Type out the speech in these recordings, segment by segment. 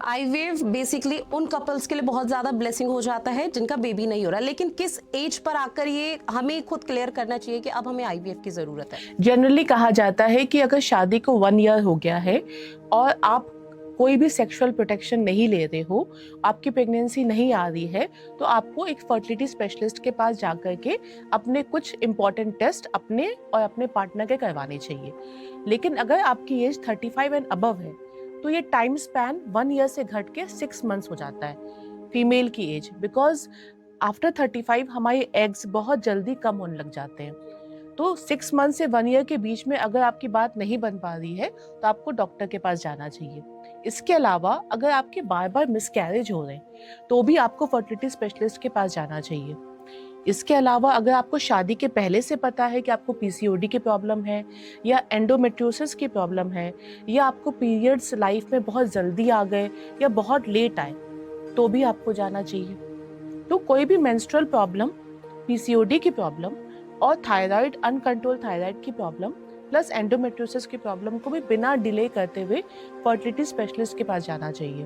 IVF basically उन couples के लिए बहुत ज्यादा ब्लेसिंग हो जाता है जिनका बेबी नहीं हो रहा, लेकिन किस एज पर आकर ये हमें खुद क्लियर करना चाहिए कि अब हमें आईवीएफ की जरूरत है? जनरली कहा जाता है कि अगर शादी को 1 ईयर हो गया है और आप कोई भी सेक्सुअल प्रोटेक्शन नहीं ले रहे हो, आपकी प्रेगनेंसी नहीं आ रही है, तो आपको एक फर्टिलिटी स्पेशलिस्ट के पास जाकर के अपने कुछ इंपॉर्टेंट टेस्ट अपने और अपने पार्टनर के करवाने चाहिए। लेकिन अगर आपकी एज 35 एंड अबव है, तो ये टाइम स्पैन 1 ईयर से घट के 6 मंथ्स हो जाता है फीमेल की एज, बिकॉज आफ्टर 35 हमारे एग्स बहुत जल्दी कम होने लग जाते हैं। तो 6 मंथ से 1 ईयर के बीच में अगर आपकी बात नहीं बन पा रही है, तो आपको डॉक्टर के पास जाना चाहिए। इसके अलावा अगर आपके बार बार मिसकैरेज हो रहे हैं, तो भी आपको फर्टिलिटी स्पेशलिस्ट के पास जाना चाहिए। इसके अलावा अगर आपको शादी के पहले से पता है कि आपको पीसीओडी की प्रॉब्लम है, या एंडोमेट्रियोसिस की प्रॉब्लम है, या आपको पीरियड्स लाइफ में बहुत जल्दी आ गए या बहुत लेट आए, तो भी आपको जाना चाहिए। तो कोई भी मेंस्ट्रुअल प्रॉब्लम, पीसीओडी की प्रॉब्लम और थायराइड, अनकंट्रोल थायराइड की प्रॉब्लम प्लस एंडोमेट्रियोसिस की प्रॉब्लम को भी बिना डिले करते हुए फर्टिलिटी स्पेशलिस्ट के पास जाना चाहिए।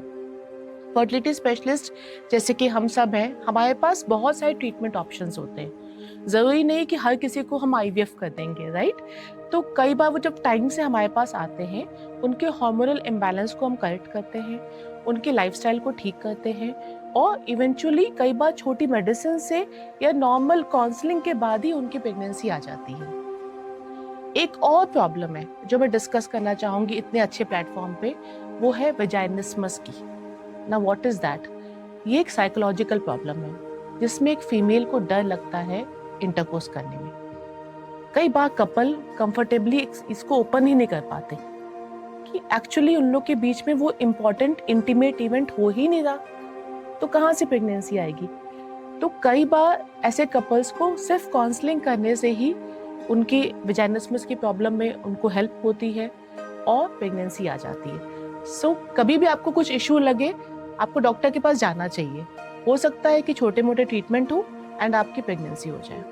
फर्टिलिटी स्पेशलिस्ट जैसे कि हम सब हैं, हमारे पास बहुत सारे ट्रीटमेंट ऑप्शंस होते हैं। जरूरी नहीं कि हर किसी को हम आईवीएफ कर देंगे, राइट? तो कई बार वो जब टाइम से हमारे पास आते हैं, उनके हार्मोनल इम्बैलेंस को हम करेक्ट करते हैं, उनके लाइफस्टाइल को ठीक करते हैं, और इवेंचुअली कई बार छोटी मेडिसिन से या नॉर्मल काउंसलिंग के बाद ही उनकी प्रेगनेंसी आ जाती है। एक और प्रॉब्लम है जो मैं डिस्कस करना चाहूंगी इतने अच्छे प्लेटफॉर्म पे, वो है वेजाइनिस्मस की। ना व्हाट इज दैट? ये एक साइकोलॉजिकल प्रॉब्लम है जिसमें एक फीमेल को डर लगता है इंटरकोर्स करने में। कई बार कपल कंफर्टेबली इसको ओपन ही नहीं कर पाते कि एक्चुअली उन लोग के बीच में वो इम्पोर्टेंट इंटीमेट इवेंट हो ही नहीं रहा, तो कहाँ से प्रेगनेंसी आएगी? तो कई बार ऐसे कपल्स को सिर्फ काउंसलिंग करने से ही उनकी वेजाइनिस्मस की प्रॉब्लम में उनको हेल्प होती है और प्रेगनेंसी आ जाती है। सो कभी भी आपको कुछ इश्यू लगे, आपको डॉक्टर के पास जाना चाहिए। हो सकता है कि छोटे मोटे ट्रीटमेंट हो एंड आपकी प्रेगनेंसी हो जाए।